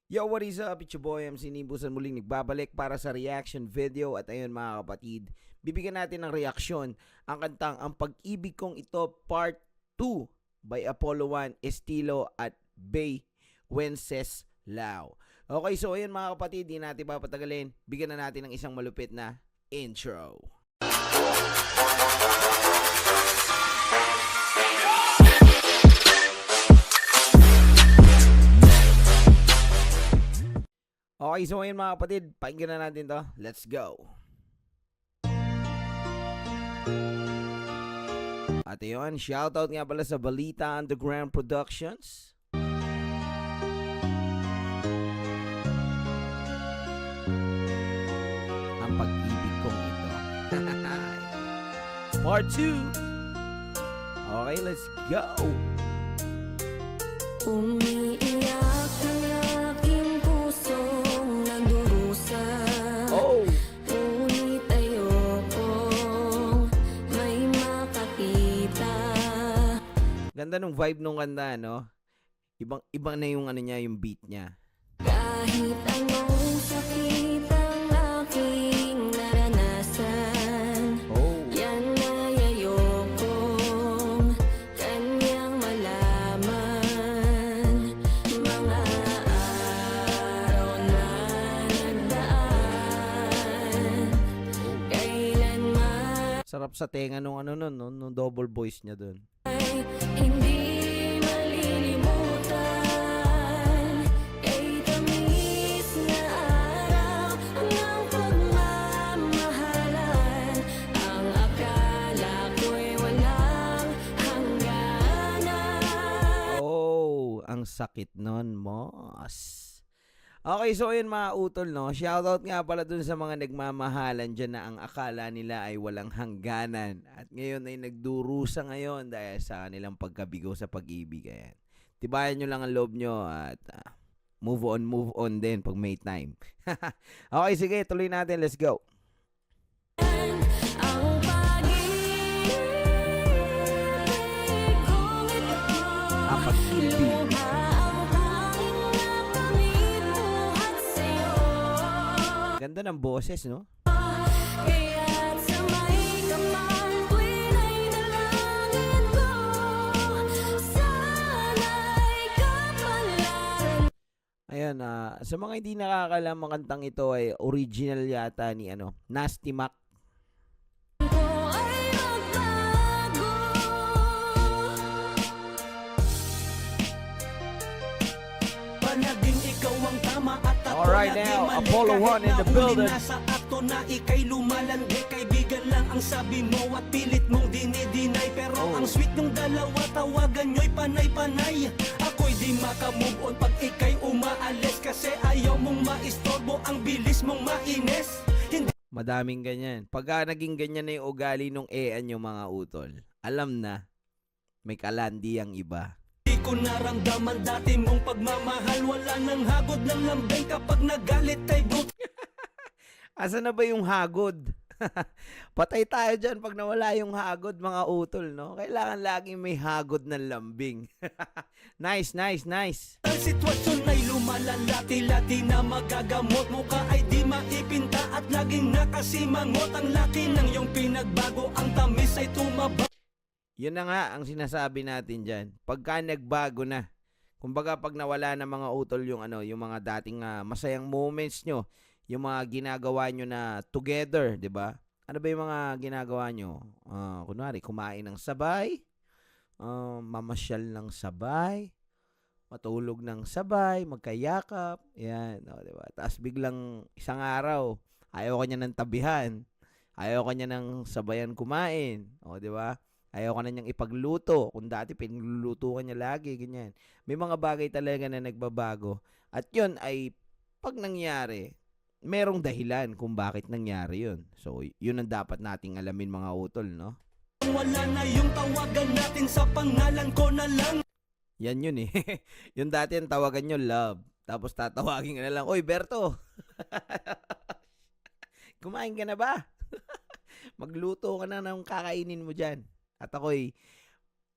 Yo, what is up? It's your boy, MC Nimbusan muling nagbabalik para sa reaction video. At ayun mga kapatid, bibigyan natin ng reaksyon ang kantang Ang Pag-ibig Kong Ito Part 2 by Apollo 1, Estilo at Bay Wenceslao. Okay, so ayun mga kapatid, di natin papatagalin. Bigyan na natin ng isang malupit na intro. Okay, so ngayon mga kapatid, pakinggan na natin to. Let's go! At yun, shoutout nga pala sa Balita Underground Productions. Ang pag-ibig kong ito. Part 2. Okay, let's go! Umiiyak ang aking pusong nagdurusa. Oh! Ngunit ayokong may makakita. Ganda nung vibe nung kanta, no? Ibang na yung ano niya, yung beat niya. Kahit anong sakit ang aking naranasan, Oh! yan ay ayokong kanyang malaman. Mga araw na nagdaan, kailanman Sarap sa tenga nung ano nun, no? Nung double voice niya dun. ay hindi malilimutan. Kay tamis na araw ng pagmamahalan, ang akala ko'y walang hangganan. Oh, ang sakit nun, Mos. Okay, so ayun mga utol, no? Shoutout nga pala dun sa mga nagmamahalan dyan na ang akala nila ay walang hangganan. At ngayon ay nagdurusa ngayon dahil sa kanilang pagkabigo sa pag-ibig. Ayan. Tibayan nyo lang ang loob nyo at move on din pag may time. Okay, sige, tuloy natin. Let's go. Ang pag-ibig kong ito Ang pag-ibig. Ganda ng boses, no? Kaya't sa may kapal ko'y naidalangin ko, sana'y kapalaran. Ayan, sa mga hindi nakakalam, ang kantang ito ay original yata ni Nasty Mac. Ko ay magbago. Palaging ikaw ang tama at ako Alright lagi now, mali. Apollo Kahit 1 in na the huling building. Nasa akto na ika'y lumalandi. Kaibigan lang ang sabi mo at pilit mong dinidinay. Pero Oh. ang sweet ng dalawa, tawagan nyo'y panay-panay. Ako'y di makamove on pag ika'y umaalis. Kasi ayaw mong maistorbo, ang bilis mong mainis. Hindi Madaming ganyan. Pagka naging ganyan na yung ugali nung yung mga utol, alam na, may kalandi ang iba. ko naramdaman dati mong pagmamahal. Wala nang hagod ng lambing kapag nagalit ay brut. Asa na ba yung hagod? Patay tayo dyan pag nawala yung hagod, mga utol, no? Kailangan laging may hagod ng lambing. Nice. Ang sitwasyon ay lumalala, tila-di na magagamot. Mukha ay di maipinta at laging nakasimangot. Ang laki ng iyong pinagbago, ang tamis ay tumaba. Yun na nga ang sinasabi natin dyan. Pagka nagbago na, kumbaga pag nawala na mga utol yung yung mga dating masayang moments nyo, yung mga ginagawa nyo na together, 'di ba? Ano ba yung mga ginagawa nyo? Kunwari, kumain ng sabay, mamasyal ng sabay, matulog ng sabay, magkayakap, yan, 'di ba? Tapos biglang isang araw, ayaw ka niya ng tabihan, ayaw ka niya ng sabayan kumain, 'di ba? Ayaw ka na niyang ipagluto. Kung dati pinagluluto ka niya lagi, ganyan. May mga bagay talaga na nagbabago. At yun ay, pag nangyari, merong dahilan kung bakit nangyari yun. So, yun ang dapat nating alamin mga utol, no? Wala na yung tawagan natin, sa pangalan ko na lang. Yan yun eh. Yung dati ang tawagan nyo, love. Tapos tatawagin ka na lang, Oy, Berto! Kumain ka na ba? Magluto ka na ng kakainin mo dyan. At ako'y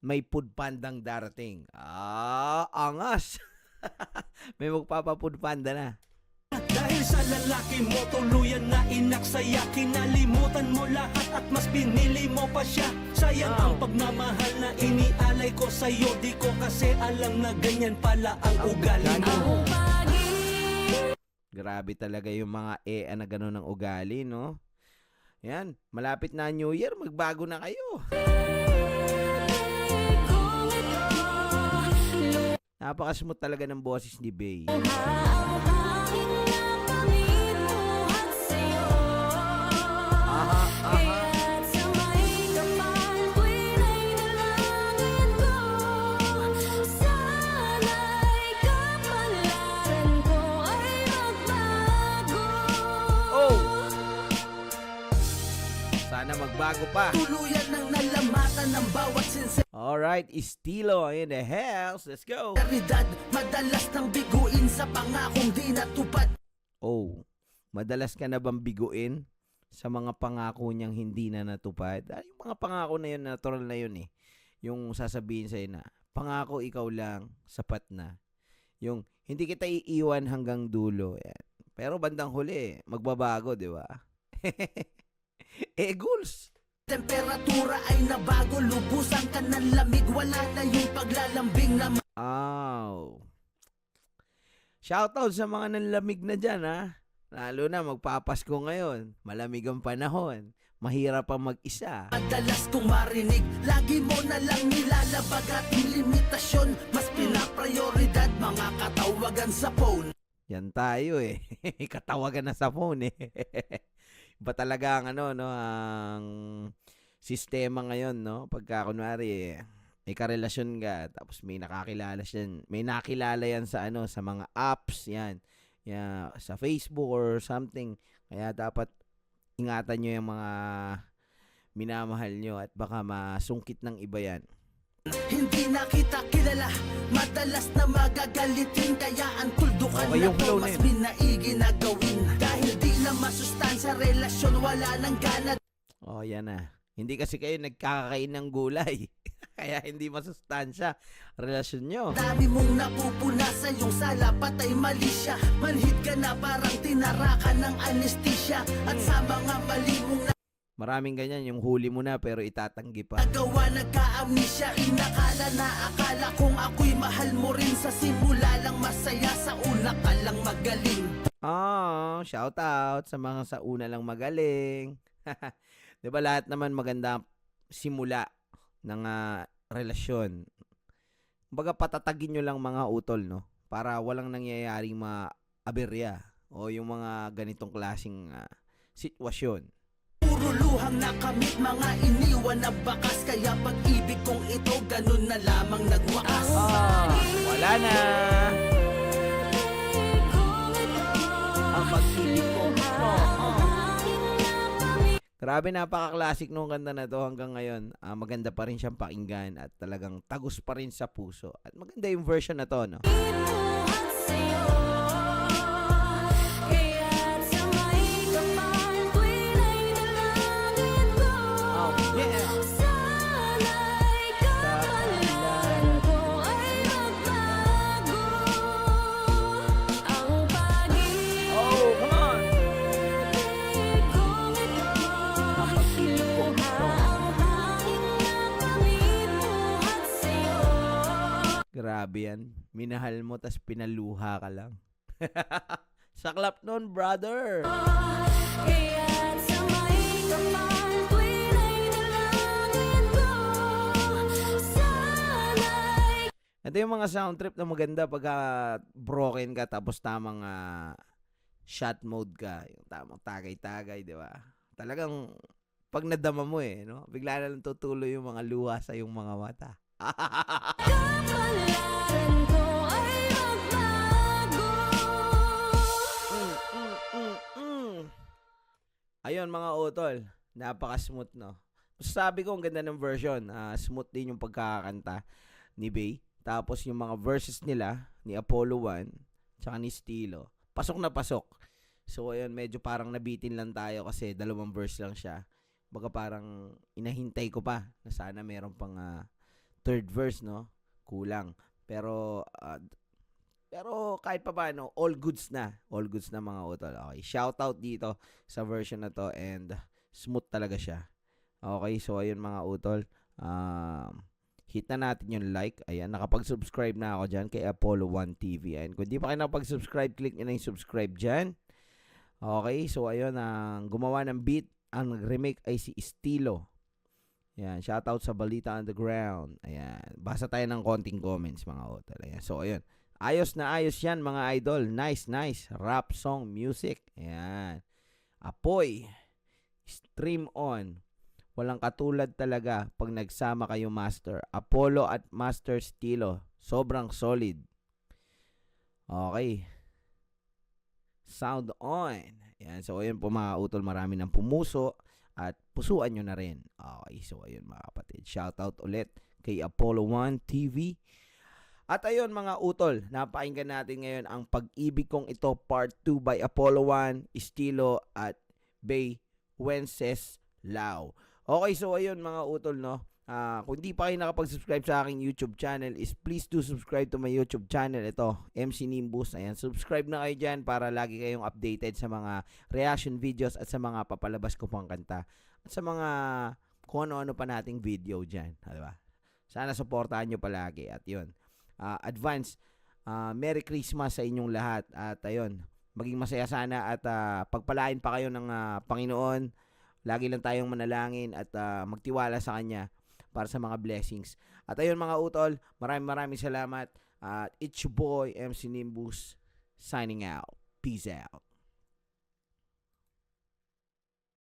may food pandang darating. Angas! May magpapafood panda na. Dahil sa lalaki mo tuluyan na inaksaya, kinalimutan mo lahat at mas pinili mo pa siya. Sayang ang pagmamahal na inialay ko sa'yo, di ko kasi alam na ganyan pala ang ugali mo. Ang pag-ibig Grabe talaga yung mga na gano'n ng ugali, no? Yan, malapit na New Year, magbago na kayo. kong ito Napaka-smooth talaga ng boses ni Bey. ang hangin na pamimuhat sa'yo. Kaya't sa may kapal ko'y naidalangin ko. Sana'y kapalaran ko ay magbago. Oh! Sana magbago pa. Tuluyan ng nalamatan ng bawat Alright, Estilo in the house. Let's go. sinseridad, madalas nang biguin sa pangakong di natupad. Oh, madalas ka na bang biguin sa mga pangako niyang hindi na natupad? Yung mga pangako na yun, natural na yun eh. Yung sasabihin sa'yo na, pangako ikaw lang, sapat na. Yung hindi kita iiwan hanggang dulo. Yan. Pero bandang huli, magbabago, di ba? Goals. Temperatura ay nabago, lubusan ka ng lamig, wala na yung paglalambing na Ow. Shoutout sa mga nanlamig na dyan, ha? Lalo na magpapasko ngayon. Malamig ang panahon. Mahirap ang mag-isa. madalas kong marinig. Lagi mo na lang nilalabag ating limitasyon, mas pinaprioridad mga katawagan sa phone. Yan tayo eh. Katawagan na sa phone eh. Iba talaga ang ano, no, ang sistema ngayon, no? Pagka kunwari, may karelasyon ka, tapos may nakakilala siya, may nakilala yan sa ano, sa mga apps, yan. Yeah, sa Facebook or something. Kaya dapat ingatan nyo yung mga minamahal nyo at baka masungkit ng iba yan. Hindi na kita kilala, madalas na magagalitin, kaya ang tuldukan Okay, na yung ko flow na mas yun. binaigi na gawin. Dahil di na masustansya relasyon, wala nang gana. Oh, yan na. Hindi kasi kayo nagkakakain ng gulay. Kaya hindi masustansya relasyon nyo. Dami mong napupunasan, yung sala patay mali siya. Manhid ka na parang tinarakan ng anesthesia. At sa mga mali mong Maraming ganyan, yung huli mo na pero itatanggi pa. nagawa, nagka-amnesia. Inakala na akala kung ako'y mahal mo rin. Sa simula lang masaya, sa una ka lang magaling. Oh, shout out sa mga sa una lang magaling. 'Di ba lahat naman maganda simula ng relasyon. Kumbaga patatagin nyo lang mga utol, no? Para walang nangyayaring mga aberya o yung mga ganitong klaseng sitwasyon. Puro luhang nakamit, mga iniwan na bakas. Kaya pag-ibig kong ito, ganun na lamang nagwakas. Wala na. Ang pag-ibig ko. Grabe, napaka-classic nung kanta na to hanggang ngayon. Maganda pa rin siyang pakinggan at talagang tagus pa rin sa puso. At maganda yung version na to, no? Pamimuhat sa'yo. Kaya't sa may kapal ko'y naidalangin ko. Oh, yeah. Sana'y kapalaran ko ay magbago. Ang pag-ibig Oh, come on! kong ito ang hangin na pamimuhat sa'yo. Grabe yan. Minahal mo tas pinaluha ka lang. Saklap nun, brother! Kaya't sa may kapal ko'y naidalangin ko. Sana'y Ito yung mga sound trip na maganda pagka broken ka tapos tamang shot mode ka. Yung tamang tagay-tagay, di ba? Talagang pag nadama mo no? Bigla na lang tutuloy yung mga luha sa yung mga mata. kapalaran ko ay magbago. Ayun mga utol, napaka-smooth, no? Sabi ko, ang ganda ng version. Smooth din yung pagkakanta ni Bey. Tapos yung mga verses nila, ni Apollo 1, tsaka ni Stilo, pasok na pasok. So ayun, medyo parang nabitin lang tayo kasi 2 verse lang siya. Baga parang inahintay ko pa na sana meron pang 3rd verse, no? Kulang. Pero Pero kahit pa paano, all goods na. All goods na mga utol. Okay, shoutout dito sa version na to and smooth talaga siya. Okay, so ayun mga utol. Hit na natin yung like. Ayan, nakapag-subscribe na ako dyan kay Apollo 1 TV. Ayan, kung di pa kayo nakapag-subscribe, click nyo na yung subscribe dyan. Okay, so ayun, ang gumawa ng beat, ang remake ay si Estilo. Ayan, shoutout sa Balita Underground. Ayan, basa tayo ng konting comments mga utol. Ayan, so ayun. Ayos na ayos yan mga idol. Nice, nice. Rap song music. Ayan. Apoy. Stream on. Walang katulad talaga pag nagsama kayo Master. Apollo at Master Stilo. Sobrang solid. Okay. Sound on. Ayan. So, ayun po mga utol. Marami ng pumuso. At pusuan nyo na rin. Okay. So, ayun mga kapatid. Shoutout ulit kay Apollo 1 TV. At ayun mga utol, napakinggan natin ngayon ang Pag-ibig Kong Ito Part 2 by Apollo 1, Estilo at Bay Wenceslao. Okay, so ayun mga utol, no. Kung di pa kayo nakapag-subscribe sa aking YouTube channel is please do subscribe to my YouTube channel. Ito, MC Nimbus. Ayan, subscribe na kayo dyan para lagi kayong updated sa mga reaction videos at sa mga papalabas ko pang kanta. At sa mga kung ano-ano pa nating video dyan. Diba? Sana supportahan nyo palagi. At yun. Advance Merry Christmas sa inyong lahat at ayun, maging masaya sana at pagpalain pa kayo ng Panginoon. Lagi lang tayong manalangin at magtiwala sa Kanya para sa mga blessings. At ayun mga utol, maraming salamat at it's your boy MC Nimbus signing out. Peace out.